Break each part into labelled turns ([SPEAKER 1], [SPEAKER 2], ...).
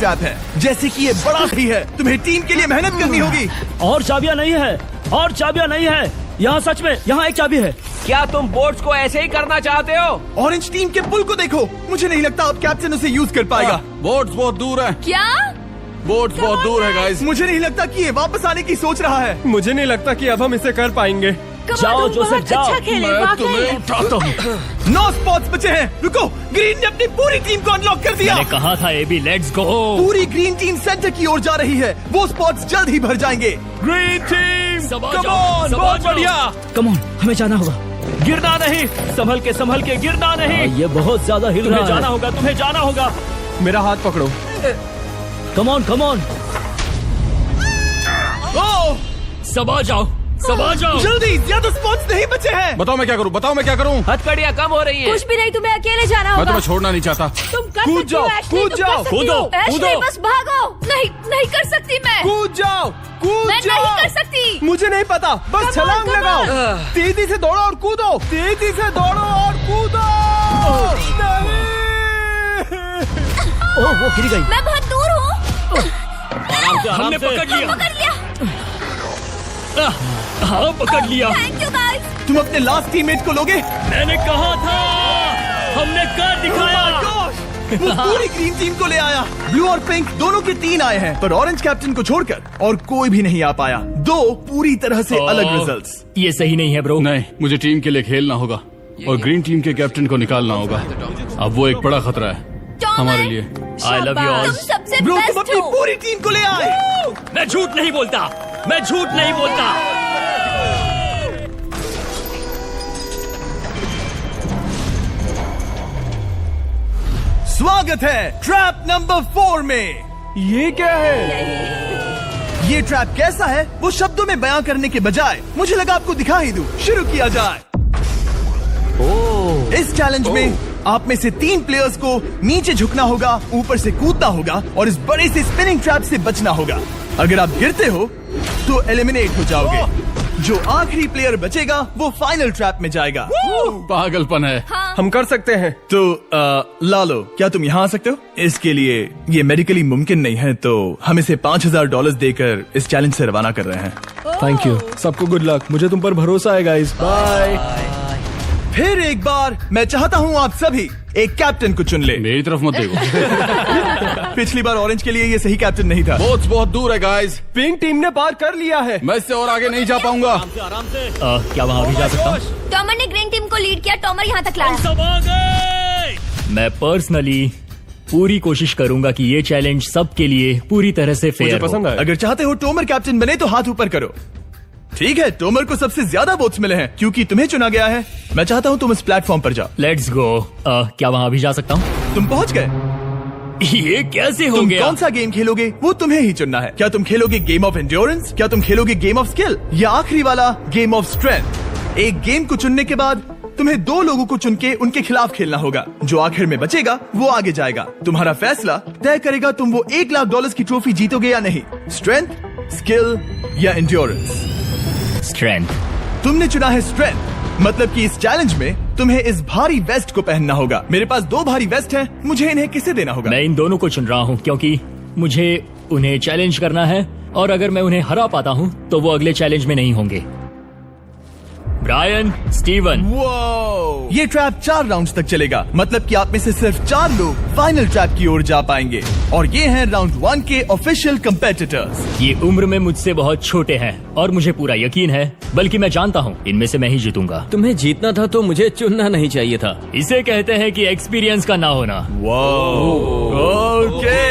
[SPEAKER 1] Trap है। जैसे कि ये बड़ा भी है, तुम्हें टीम के लिए मेहनत करनी होगी।
[SPEAKER 2] और चाबियां नहीं है, और चाबियां नहीं है। यहाँ सच में यहाँ एक चाबी है।
[SPEAKER 3] क्या तुम बोट्स को ऐसे ही करना चाहते हो?
[SPEAKER 1] ऑरेंज टीम के पुल को देखो, मुझे नहीं लगता अब कैप्टन उसे यूज कर पाएगा।
[SPEAKER 4] बोट्स बहुत दूर है।
[SPEAKER 5] क्या?
[SPEAKER 4] बोट्स बहुत दूर है गाइस।
[SPEAKER 1] मुझे नहीं लगता कि ये वापस आने की सोच रहा है।
[SPEAKER 6] मुझे नहीं लगता कि अब हम इसे कर पाएंगे।
[SPEAKER 2] जाओ जोसेफ जाओ।
[SPEAKER 5] अच्छा खेले,
[SPEAKER 4] मैं तुम्हें उठाता हूँ।
[SPEAKER 1] 9 स्पॉट्स बचे हैं। रुको, ग्रीन ने अपनी पूरी टीम को अनलॉक कर दिया।
[SPEAKER 2] मैंने कहा था एबी, लेट्स गो।
[SPEAKER 1] पूरी ग्रीन टीम सेंटर की ओर जा रही है। वो स्पॉट्स जल्द ही भर जाएंगे।
[SPEAKER 4] ग्रीन टीम,
[SPEAKER 2] सबा
[SPEAKER 4] कम
[SPEAKER 2] जाओ,
[SPEAKER 4] ऑन,
[SPEAKER 2] सबा
[SPEAKER 4] बहुत
[SPEAKER 2] जाओ।
[SPEAKER 4] बढ़िया।
[SPEAKER 2] कम ऑन, हमें जाना होगा। गिरना नहीं, संभल के गिरना नहीं। ये बहुत ज्यादा हिल रहा है। जाना होगा, तुम्हें जाना होगा।
[SPEAKER 6] मेरा हाथ पकड़ो।
[SPEAKER 2] Come on.
[SPEAKER 1] ओह,
[SPEAKER 2] सबा जाओ।
[SPEAKER 1] जल्दी, ज्यादा स्पॉट्स नहीं बचे हैं।
[SPEAKER 4] बताओ मैं क्या करूँ?
[SPEAKER 3] हथकड़ियाँ कम हो रही हैं।
[SPEAKER 5] कुछ भी नहीं, तुम्हें अकेले जाना
[SPEAKER 4] मैं
[SPEAKER 5] होगा।
[SPEAKER 4] तुम्हें छोड़ना नहीं चाहता।
[SPEAKER 5] तुम कर
[SPEAKER 1] कूद
[SPEAKER 5] सकती हो,
[SPEAKER 1] जाओ,
[SPEAKER 5] एशली,
[SPEAKER 1] कूद
[SPEAKER 5] तुम
[SPEAKER 1] जाओ,
[SPEAKER 5] कर सकती हो।
[SPEAKER 2] कूदो।
[SPEAKER 5] एशली, बस भागो। नहीं कर सकती मैं।
[SPEAKER 1] कूद जाओ,
[SPEAKER 5] मैं नहीं कर सकती।
[SPEAKER 1] मुझे नहीं पता, बस
[SPEAKER 5] Come on,
[SPEAKER 1] छलांग
[SPEAKER 5] come
[SPEAKER 1] लगाओ।
[SPEAKER 5] on।
[SPEAKER 1] तेजी से दौड़ो और कूदो, तेजी से दौड़ो और कूदो।
[SPEAKER 2] ओह, वो गिर गई।
[SPEAKER 5] मैं बहुत दूर हूँ।
[SPEAKER 2] हमने पकड़ लिया।
[SPEAKER 5] पकड़ लिया।
[SPEAKER 2] हाँ, पकड़ लिया।
[SPEAKER 5] Thank you guys.
[SPEAKER 1] तुम अपने लास्ट टीममेट को लोगे?
[SPEAKER 2] मैंने कहा था, हमने कर दिखाया।
[SPEAKER 1] Oh my gosh! वो पूरी ग्रीन टीम को ले आया। ब्लू और पिंक दोनों के 3 आए हैं, पर ऑरेंज कैप्टन को छोड़कर और कोई भी नहीं आ पाया। 2 पूरी तरह से अलग रिजल्ट्स।
[SPEAKER 2] ये सही नहीं है ब्रो।
[SPEAKER 4] नहीं, मुझे टीम के लिए खेलना होगा और ग्रीन टीम के कैप्टन को निकालना होगा। अब वो एक बड़ा खतरा है हमारे लिए।
[SPEAKER 2] I love you all.
[SPEAKER 5] तुम सबसे
[SPEAKER 1] ब्रो, तुम
[SPEAKER 5] बेस्ट
[SPEAKER 1] अपनी
[SPEAKER 5] हो।
[SPEAKER 1] पूरी टीम को ले आए।
[SPEAKER 2] मैं झूठ नहीं बोलता।
[SPEAKER 1] स्वागत है ट्रैप नंबर 4 में।
[SPEAKER 6] ये क्या है?
[SPEAKER 1] ये ट्रैप कैसा है वो शब्दों में बयां करने के बजाय मुझे लगा आपको दिखा ही दूं। शुरू किया जाए। इस चैलेंज में आप में से 3 प्लेयर्स को नीचे झुकना होगा, ऊपर से कूदना होगा और इस बड़े से स्पिनिंग ट्रैप से बचना होगा। अगर आप गिरते हो तो एलिमिनेट हो जाओगे। जो आखिरी प्लेयर बचेगा वो फाइनल ट्रैप में जाएगा।
[SPEAKER 4] पागलपन है।
[SPEAKER 6] हम कर सकते हैं।
[SPEAKER 1] तो लालो, क्या तुम यहाँ आ सकते हो? इसके लिए ये मेडिकली मुमकिन नहीं है, तो हम इसे $5000 देकर इस चैलेंज से रवाना कर रहे हैं।
[SPEAKER 6] Thank you. सबको गुड लक। मुझे तुम पर भरोसा है गाइस। बाय।
[SPEAKER 1] फिर एक बार मैं चाहता हूँ आप सभी एक कैप्टन को चुन ले।
[SPEAKER 4] मेरी तरफ मत देखो।
[SPEAKER 1] पिछली बार ऑरेंज के लिए ये सही कैप्टन नहीं था।
[SPEAKER 4] बोट्स बहुत दूर है गाइस।
[SPEAKER 6] पिंक टीम ने पार कर लिया है।
[SPEAKER 4] मैं इससे और आगे नहीं जा पाऊंगा।
[SPEAKER 2] आराम से। क्या वहाँ भी जा सकता हूँ?
[SPEAKER 5] टॉमर ने ग्रीन टीम को लीड किया। टॉमर यहाँ तक लाया।
[SPEAKER 2] सब आ गए। मैं पर्सनली पूरी कोशिश करूंगा कि ये चैलेंज सबके लिए पूरी तरह से
[SPEAKER 6] मुझे
[SPEAKER 2] फेयर
[SPEAKER 6] पसंद
[SPEAKER 2] हो।
[SPEAKER 6] आया।
[SPEAKER 1] अगर चाहते हो टोमर कैप्टन बने तो हाथ ऊपर करो। ठीक है, टोमर को सबसे ज्यादा वोट्स मिले हैं क्योंकि तुम्हें चुना गया है। मैं चाहता हूँ तुम इस प्लेटफॉर्म पर जाओ।
[SPEAKER 2] Let's go. क्या वहाँ भी जा सकता हूँ?
[SPEAKER 1] तुम पहुँच गए।
[SPEAKER 2] ये कैसे हो
[SPEAKER 1] तुम
[SPEAKER 2] गया?
[SPEAKER 1] कौन सा गेम खेलोगे वो तुम्हें ही चुनना है। क्या तुम खेलोगे गेम ऑफ एंड्योरेंस, क्या तुम खेलोगे गेम ऑफ स्किल, या आखिरी वाला गेम ऑफ स्ट्रेंथ? एक गेम को चुनने के बाद तुम्हें 2 लोगों को चुन के उनके खिलाफ खेलना होगा। जो आखिर में बचेगा वो आगे जाएगा। तुम्हारा फैसला तय करेगा तुम वो $1,00,000 की ट्रॉफी जीतोगे या नहीं। स्ट्रेंथ, स्किल या एंड्योरेंस?
[SPEAKER 2] स्ट्रेंथ।
[SPEAKER 1] तुमने चुना है स्ट्रेंथ। मतलब कि इस चैलेंज में तुम्हें इस भारी वेस्ट को पहनना होगा। मेरे पास 2 भारी वेस्ट हैं, मुझे इन्हें किसे देना होगा?
[SPEAKER 2] मैं इन दोनों को चुन रहा हूँ क्योंकि मुझे उन्हें चैलेंज करना है और अगर मैं उन्हें हरा पाता हूँ तो वो अगले चैलेंज में नहीं होंगे। Brian, Steven.
[SPEAKER 1] वो ये ट्रैप 4 राउंड्स तक चलेगा। मतलब कि आप में से सिर्फ 4 लोग फाइनल ट्रैप की ओर जा पाएंगे और ये हैं राउंड 1 के ऑफिशियल कंपेटिटर्स।
[SPEAKER 2] ये उम्र में मुझसे बहुत छोटे हैं और मुझे पूरा यकीन है, बल्कि मैं जानता हूँ इनमें से मैं ही जीतूंगा।
[SPEAKER 7] तुम्हें जीतना था तो मुझे चुनना नहीं चाहिए था।
[SPEAKER 2] इसे कहते हैं कि एक्सपीरियंस का ना होना।
[SPEAKER 1] Okay,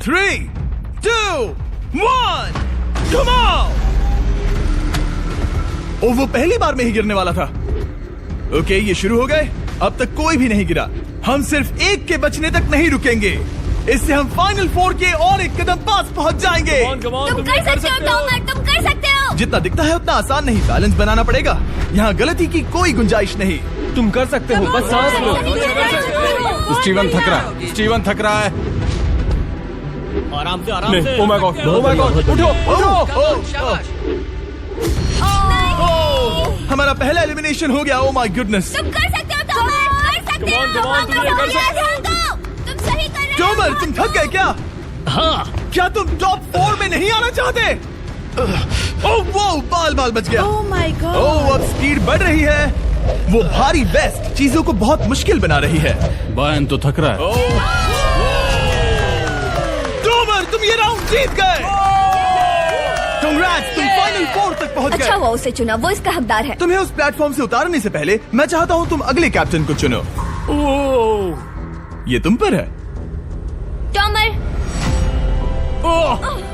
[SPEAKER 1] 3, 2, 1, come on. ओ, वो पहली बार में ही गिरने वाला था। ओके, ये शुरू हो गए। अब तक कोई भी नहीं गिरा। हम सिर्फ एक के बचने तक नहीं रुकेंगे। इससे हम फाइनल 4 के और एक कदम पास पहुंच जाएंगे।
[SPEAKER 5] तुम कर सकते हो टॉमर, तुम कर सकते हो।
[SPEAKER 1] जितना दिखता है उतना आसान नहीं, बैलेंस बनाना पड़ेगा। यहाँ गलती की कोई गुंजाइश नहीं।
[SPEAKER 6] तुम कर सकते हो, बस सांस लो।
[SPEAKER 4] स्टीवन थक रहा है।
[SPEAKER 2] आराम से।
[SPEAKER 6] ओ माय गॉड, उठो।
[SPEAKER 1] हमारा पहला एलिमिनेशन हो गया। Oh my goodness.
[SPEAKER 5] तुम कर सकते हो टॉमर, कर सकते हो। तुम सही कर रहे हो।
[SPEAKER 1] टोमर, तुम थक गए क्या?
[SPEAKER 2] हाँ।
[SPEAKER 1] क्या तुम टॉप 4 में नहीं आना चाहते? ओह वो बाल बच गया।
[SPEAKER 5] Oh my God.
[SPEAKER 1] ओह अब स्पीड बढ़ रही है। वो भारी वेस्ट चीजों को बहुत मुश्किल बना रही है।
[SPEAKER 4] बायन तो थक रहा है।
[SPEAKER 1] टॉमर तुम ये राउंड जीत गए। कांग्रेट्स, तुम फाइनल 4 तक पहुंच
[SPEAKER 5] अच्छा
[SPEAKER 1] गए।
[SPEAKER 5] हुआ उसे चुना, वो इसका हकदार है।
[SPEAKER 1] तुम्हें उस प्लेटफॉर्म से उतारने से पहले मैं चाहता हूँ तुम अगले कैप्टन को चुनो। ये तुम पर है।
[SPEAKER 5] टॉमर।
[SPEAKER 2] ओह,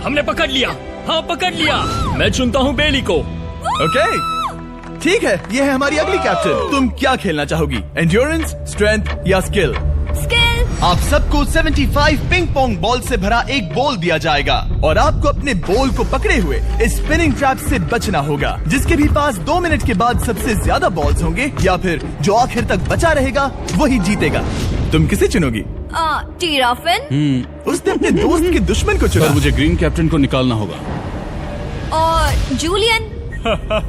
[SPEAKER 2] हमने पकड़ लिया। हाँ पकड़ लिया। मैं चुनता हूँ बेली को।
[SPEAKER 1] ओके ठीक है, ये है हमारी अगली कैप्टन। तुम क्या खेलना चाहोगी, एंड्योरेंस, स्ट्रेंथ या स्किल?
[SPEAKER 5] स्किल।
[SPEAKER 1] आप सबको 75 पिंग पोंग बॉल से भरा एक बॉल दिया जाएगा और आपको अपने बॉल को पकड़े हुए इस स्पिनिंग ट्रैप से बचना होगा। जिसके भी पास 2 मिनट के बाद सबसे ज्यादा बॉल्स होंगे या फिर जो आखिर तक बचा रहेगा वही जीतेगा। तुम किसे चुनोगी?
[SPEAKER 5] टीराफिन
[SPEAKER 1] उसने अपने दोस्त के दुश्मन को
[SPEAKER 4] पर
[SPEAKER 1] चुना
[SPEAKER 4] मुझे ग्रीन कैप्टन को निकालना होगा।
[SPEAKER 5] और जूलियन।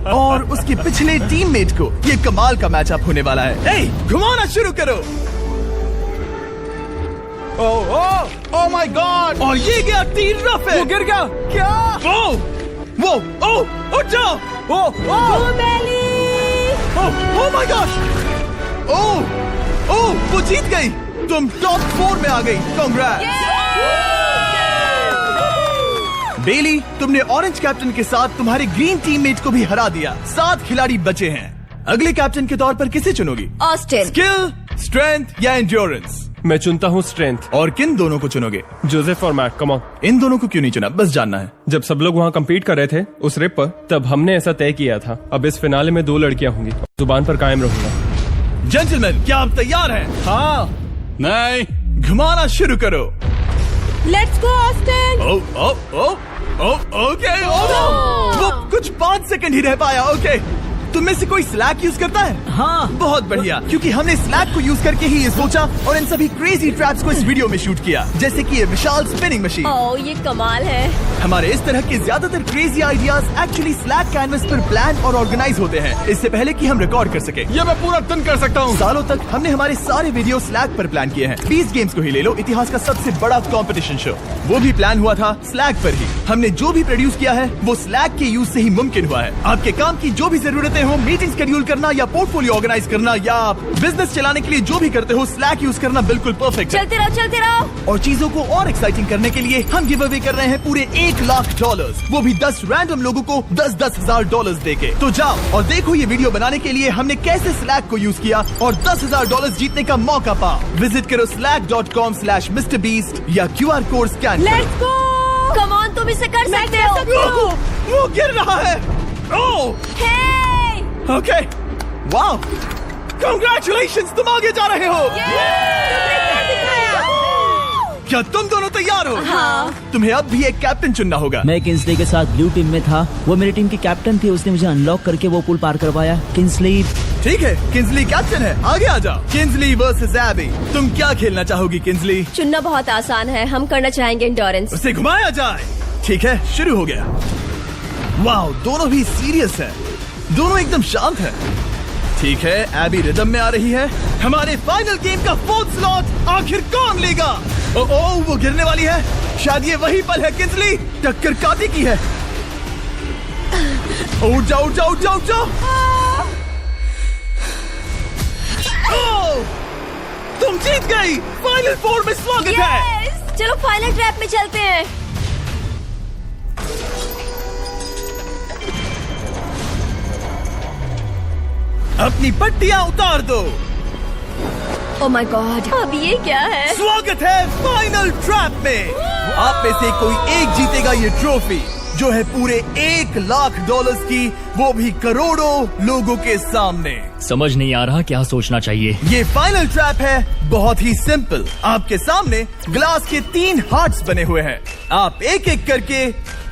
[SPEAKER 1] और उसके पिछले टीममेट को। ये कमाल का मैचअप होने वाला है। घुमाना शुरू करो।
[SPEAKER 6] ओह माय गॉड,
[SPEAKER 1] और ये गया टीराफिन।
[SPEAKER 6] वो गिर गया।
[SPEAKER 1] क्या? वो उठ जाओ। Oh my God. ओह वो जीत गई। तुम टॉप 4 में आ गई। कांग्रेट्स। बेली, तुमने ऑरेंज कैप्टन के साथ तुम्हारे ग्रीन टीममेट को भी हरा दिया। 7 खिलाड़ी बचे हैं। अगले कैप्टन के तौर पर किसे चुनोगी?
[SPEAKER 5] ऑस्टिन।
[SPEAKER 1] स्किल, स्ट्रेंथ या एंड्योरेंस?
[SPEAKER 6] मैं चुनता हूँ स्ट्रेंथ।
[SPEAKER 1] और किन दोनों को चुनोगे?
[SPEAKER 6] जोसेफ और मैट, कम ऑन।
[SPEAKER 1] इन दोनों को क्यों नहीं चुना, बस जानना है।
[SPEAKER 6] जब सब लोग वहाँ कम्पीट कर रहे थे उस रिप पर, तब हमने ऐसा तय किया था। अब इस फिनाले में 2 लड़कियाँ होंगी। जुबान पर कायम रहूंगा।
[SPEAKER 1] जेंटलमैन, क्या आप तैयार हैं?
[SPEAKER 6] हाँ।
[SPEAKER 4] नहीं,
[SPEAKER 1] घुमाना शुरू करो।
[SPEAKER 5] Let's go Austin.
[SPEAKER 1] ओके। वो कुछ 5 सेकंड ही रह पाया। ओके, तुम में से कोई स्लैक यूज करता है?
[SPEAKER 2] हाँ।
[SPEAKER 1] बहुत बढ़िया, क्योंकि हमने स्लैक को यूज करके ही ये सोचा और इन सभी क्रेजी ट्रैप्स को इस वीडियो में शूट किया, जैसे कि ये विशाल स्पिनिंग मशीन।
[SPEAKER 5] ओह ये कमाल है।
[SPEAKER 1] हमारे इस तरह के ज्यादातर crazy ideas actually slack canvas पर प्लान और ऑर्गेनाइज होते हैं, इससे पहले कि हम रिकॉर्ड कर सके।
[SPEAKER 4] ये मैं पूरा टन कर सकता हूँ।
[SPEAKER 1] सालों तक हमने हमारे सारे वीडियो स्लैक पर प्लान किए हैं। 20 गेम्स को ही ले लो, इतिहास का सबसे बड़ा कंपटीशन शो, वो भी प्लान हुआ था स्लैक पर ही। हमने जो भी प्रोड्यूस किया है वो स्लैक के यूज से ही मुमकिन हुआ है। आपके काम की जो भी जरूरतें हो, मीटिंग शेड्यूल करना या पोर्टफोलियो ऑर्गेनाइज करना या बिजनेस चलाने के लिए जो भी करते हो, स्लैक यूज करना बिल्कुल परफेक्ट है।
[SPEAKER 5] चलते रहो।
[SPEAKER 1] और चीजों को और एक्साइटिंग करने के लिए हम गिव अवे कर रहे हैं पूरे $1 लाख, वो भी 10 रैंडम लोगों को $10,000 देके। तो जाओ और देखो ये वीडियो बनाने के लिए हमने कैसे स्लैक को यूज किया और $10,000 जीतने का मौका पाओ। विजिट करो slack.com/MrBeast या QR कोड स्कैन करो।
[SPEAKER 5] Let's go. कम ऑन, तुम इसे कर सकते हो।
[SPEAKER 1] वो गिर रहा है। ओह ओके, वाओ, कांग्रेचुलेशंस, तुम आगे जा रहे हो। क्या तुम दोनों तैयार हो?
[SPEAKER 5] हाँ।
[SPEAKER 1] तुम्हें अब भी एक कैप्टन चुनना होगा।
[SPEAKER 8] मैं किंग्सली के साथ ब्लू टीम में था। वो मेरी टीम की कैप्टन थी। उसने मुझे अनलॉक करके वो पुल पार करवाया। किंग्सली।
[SPEAKER 1] ठीक है, किंग्सली कैप्टन है, आगे आ जाओ। किंग्सली वर्सेस एबी, तुम क्या खेलना चाहोगी किंग्सली?
[SPEAKER 5] चुनना बहुत आसान है, हम करना चाहेंगे एंड्योरेंस।
[SPEAKER 1] उसे घुमाया जाए। ठीक है, शुरू हो गया। वाओ, दोनों भी सीरियस है, दोनों एकदम शांत है। ठीक है, एबी रिदम में आ रही है। हमारे फाइनल गेम का 4th स्लॉट आखिर कौन लेगा? ओह वो गिरने वाली है। शायद ये वही पल है किंग्सली, टक्कर काटी की है। उठ जाओ। तुम जीत गई। फाइनल 4 में स्वागत है।
[SPEAKER 5] चलो फाइनल ट्रैप में चलते हैं।
[SPEAKER 1] अपनी पट्टियां उतार दो।
[SPEAKER 5] ओह माय गॉड, अब ये क्या है?
[SPEAKER 1] स्वागत है फाइनल ट्रैप में। आप में से कोई एक जीतेगा ये ट्रॉफी, जो है पूरे $1 लाख की, वो भी करोड़ों लोगों के सामने।
[SPEAKER 2] समझ नहीं आ रहा क्या सोचना चाहिए।
[SPEAKER 1] ये फाइनल ट्रैप है बहुत ही सिंपल। आपके सामने ग्लास के 3 हार्ट्स बने हुए हैं। आप एक एक करके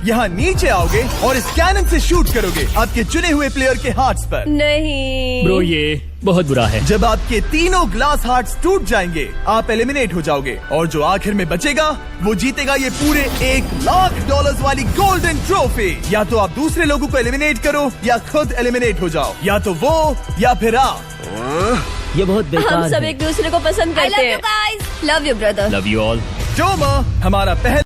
[SPEAKER 1] यहाँ नीचे आओगे और इस कैनन से शूट करोगे आपके चुने हुए प्लेयर के हार्ट्स पर।
[SPEAKER 5] नहीं
[SPEAKER 2] ब्रो, ये बहुत बुरा है।
[SPEAKER 1] जब आपके तीनों ग्लास हार्ट्स टूट जाएंगे, आप एलिमिनेट हो जाओगे और जो आखिर में बचेगा वो जीतेगा ये पूरे $1 लाख वाली गोल्डन ट्रॉफी। या तो आप दूसरे लोगों को एलिमिनेट करो या खुद एलिमिनेट हो जाओ, या तो वो या फिर आप।
[SPEAKER 8] ये बहुत बेकार
[SPEAKER 5] हम सब
[SPEAKER 8] है।
[SPEAKER 5] एक दूसरे को पसंद करते हैं। Love you brother.
[SPEAKER 2] Love you all.
[SPEAKER 1] Tomorrow हमारा पहला